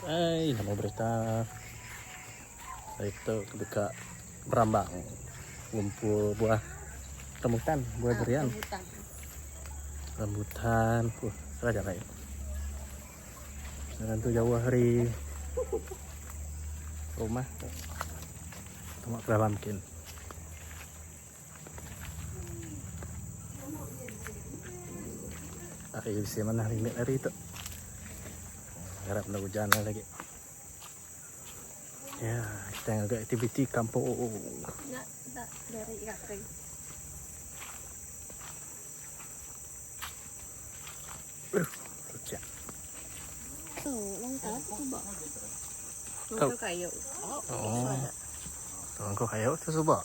Nama berita itu dekat Berambang ngumpul buah rambutan, buah durian, rambutan. Salah jalan. Jangan tuh jauh hari rumah, cuma berapa mungkin. Hari bisa mana hari itu? Harap nak hujan lagi. Ya, kita agak aktiviti kampung. Enggak dari kakek. Hujan. Tuh, lengkap coba. Tahu. Itu kayu. Tuh, kau kayu tu coba.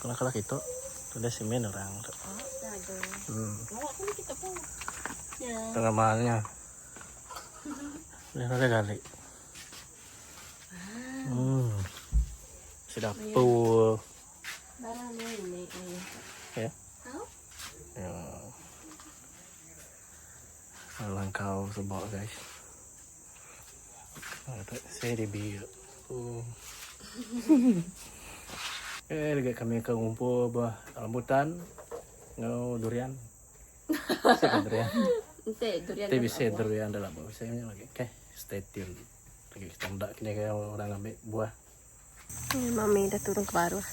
Kalau kita sudah semen orang. Ada. Oh, Aku kita pun. Ya. Tengah malnya. Lihat ada kali. Sudah full. Barangnya ini. Ya. Tahu? Ya. Langkau sebab guys. Saya di biar. Lagi kami ke ngumpul buah rambutan, durian. Saya durian. Durian. Tapi bisa durian dalam bawah saya lagi. Oke, stay tune. Lagi kita hendak kini kayak orang ambil buah. Ini mami udah turun ke bawah.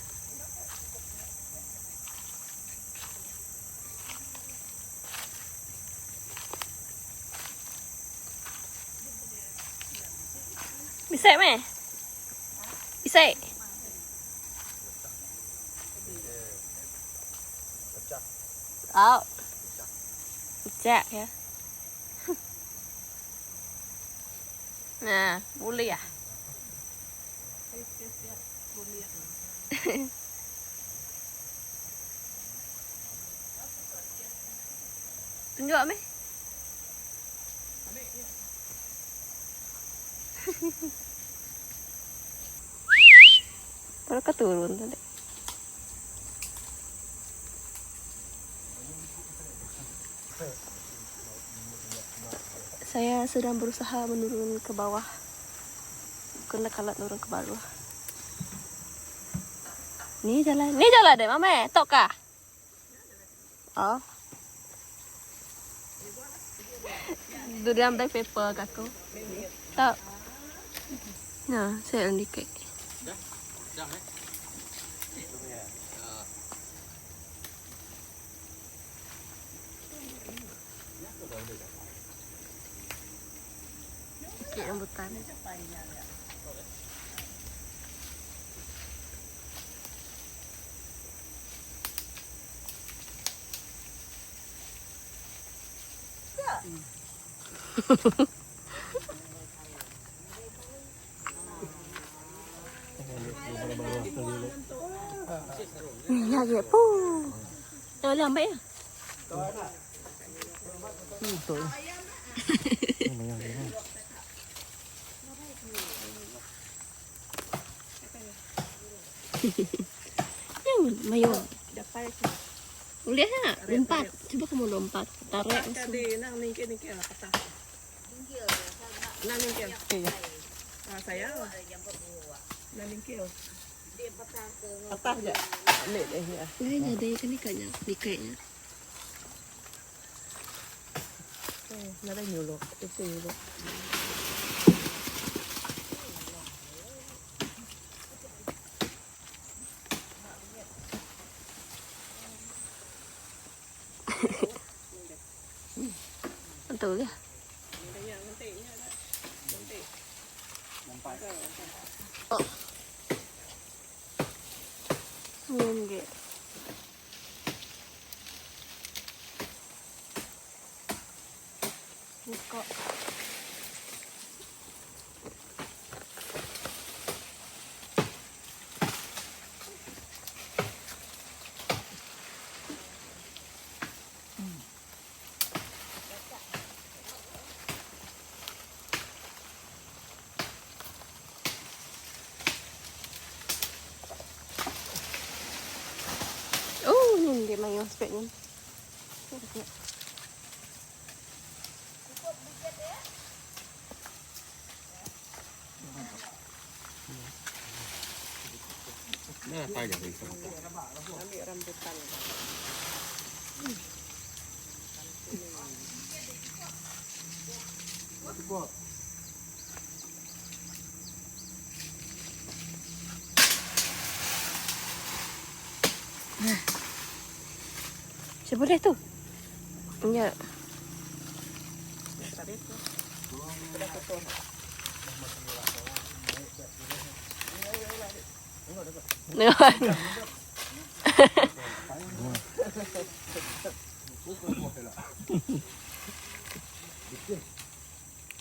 Bisa meh? Bisa. Oh. Pecah ya. Nah, boleh ya? Tunjuk Ame. Baru keturun tadi. Saya sedang berusaha menurun ke bawah. Kena kalat turun ke bawah. Ni jalan deh, Mame. Tok kah? Oh. Durian black pepper kakak. Tak. Nah, saya indicate. Sikit rambutan. Ni lagi apa? Dah lambat ya? Itu. Yang mayo. Dapat. Boleh tak? Lompat. Cuba kamu lompat. Tarik langsung. Nang ningkil lah patah. Nang ningkil. Saya. Nang ningkil. Patah je. Ambil deh ya. Ini ada ikan ikannya, ikatnya. Nada nyulo. Itu nyulo. Betul ya? Oh. Enggak. Buka. Oh, hindi mayo speknya. Nah, kayak gitu. Ambil rambutan. Coba deh tuh. Iya. Tadi tuh. Udah tutup.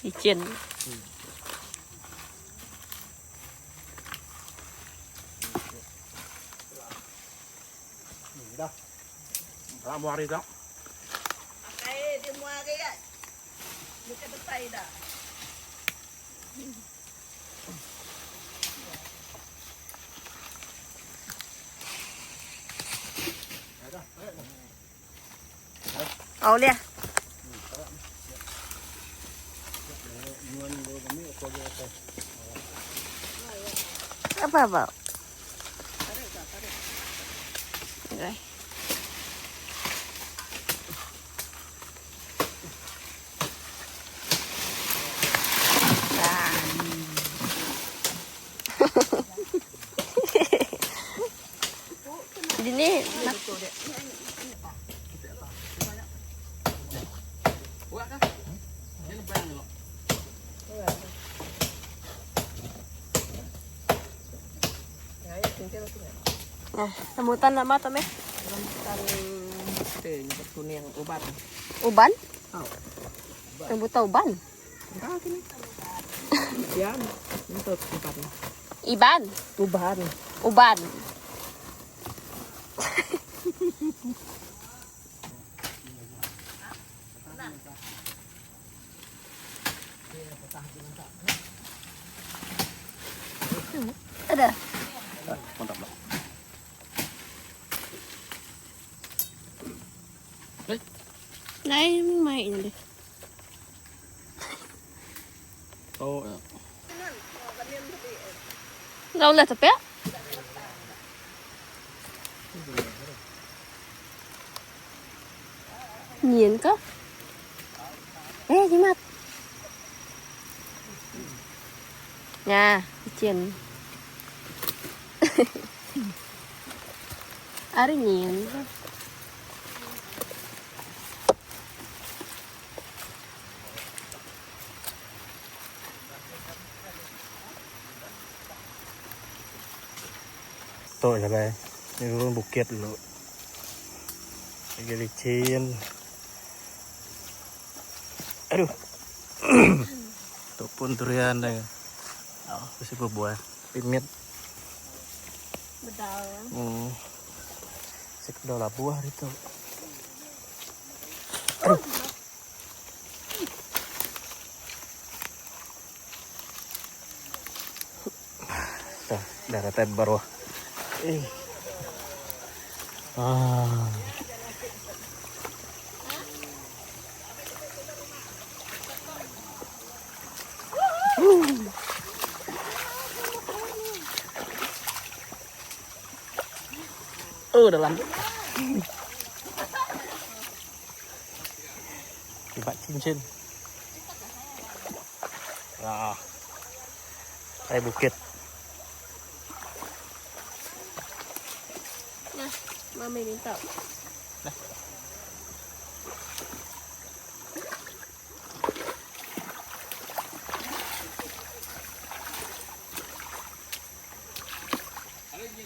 Licin. Ramu hari dah. Kayak dia mau kayak. Bukan betai dah. Aulia. Apa? Okay. Ini rambutan nama tuh meh? Rambutan yang kuning uban. Uban? Oh. Rambutan uban? Enggak gini. Yan, untuk uban. Iban? Uban. Uban. Ada. Mantap lah. Này mày này. Oh, ya. Đâu là tập bé? Nhìn cơ. Ê, cái mặt. Nha, chiên. Ari nhìn. Tuh ya guys, ini turun bukit dulu. Lagi licin. Aduh. Tuh pun durian deh. Oh, masih berbuah. Pimit. Bedal. Sekedar buah itu. Tuh, darah tebar wah. Udah lanjut. Coba cincin. Nah, kayak bukit. Nah, mami minta. Nah.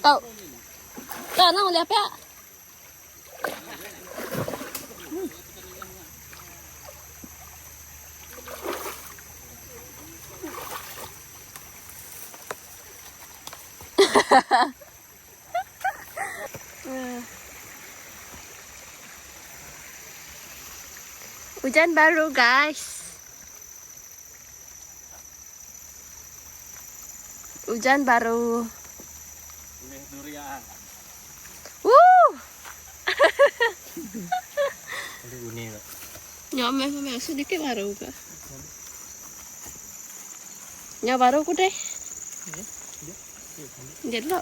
Tao. Tao nó lihat ya. Hujan baru guys. Hujan baru. Ini durian. Ini uni lah. Nyomel sedikit baru kah? Nyawa baru ku deh. Jadi lo.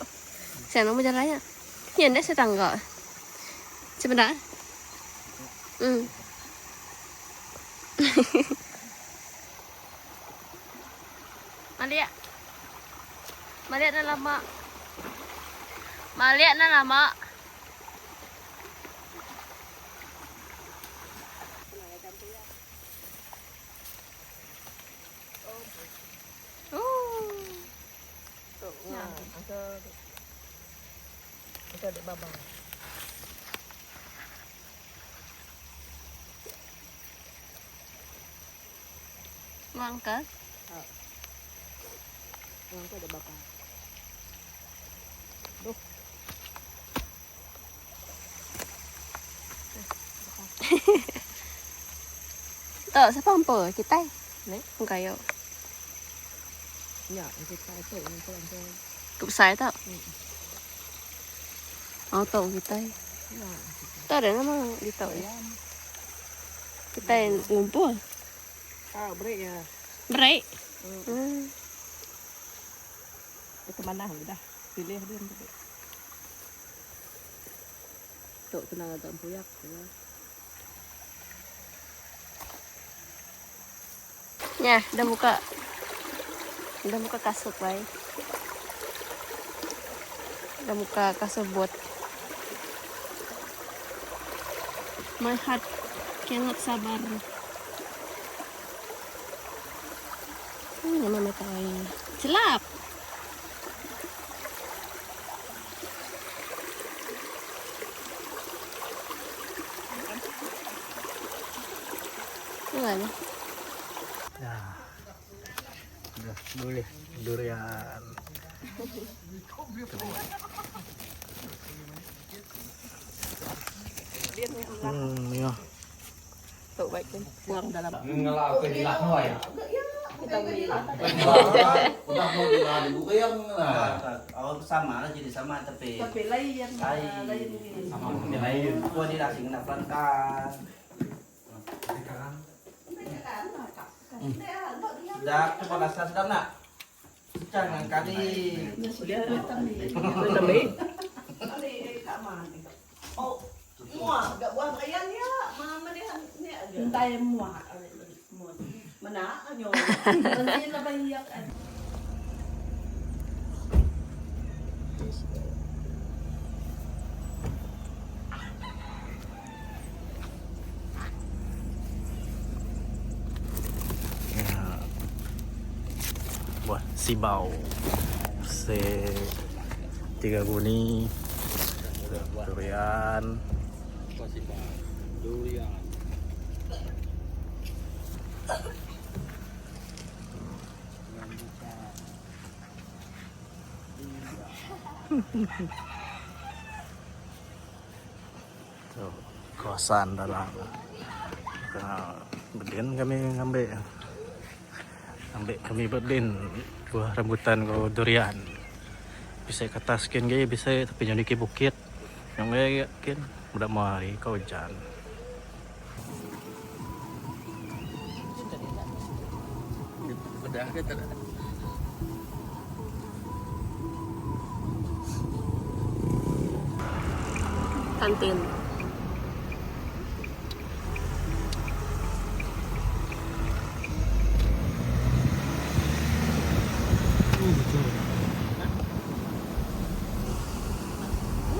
Sana mau jalannya. Ya, ini setangga. Sebentar. Malia. Malia na lama. Malia na lama. Ito di babang. Ngangkat. Yang ito di babang. Tuh, sa pampo kita. Nih, kung kayo. Ya, kita ito ito. Kupsay to. Auto kita. Ya. Tuh, ada namang dito. Kita yung ngumpul. Break ya. Break. Ito mana udah. Pilih din tadi. Tuh, kena agak empuyak ya. Ya, udah buka. Udah buka kasut, bay. Udah buka kasut buat. My heart cannot sabar. Ini mama tahu. Celap. Gimana? Ya. Udah boleh durian. Ya. Tuh, baik kan. Buang dalam. Ngelak ke hilang noy. Kita beli. Udah mau dilalu buka yang Oh sama lah jadi sama tapi lain lain sama lain gua di nasi kena pelankan dah coba rasa sedang nak jangan kali Oh, muah, gak buang kayan ya, mama dia ni ada. Entah muah, mana anyo. Nanti na bayak. Buah sibau. Tiga guni. Durian. Tuh, kosan dalam. Berdin kami ngambil kami berdin buah rambutan ko durian. Bisa ke atas kin gaya bisa tapi jadi ke bukit. Yang gaya kin udah mari kau hujan. udah kita Kantin.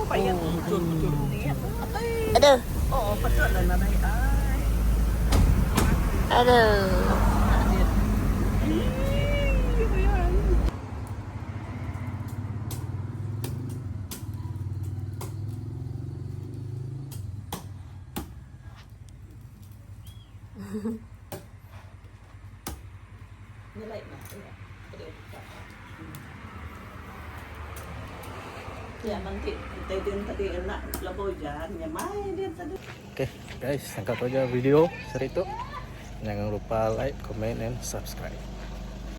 Payah muncul ni. Aduh, Oh, pecah dan nanai ai. aduh. Nilai mah. Ya nanti tadi enak labojan ya mai dia tadi. Oke guys, tangkap aja video seri itu. Jangan lupa like, comment, and subscribe.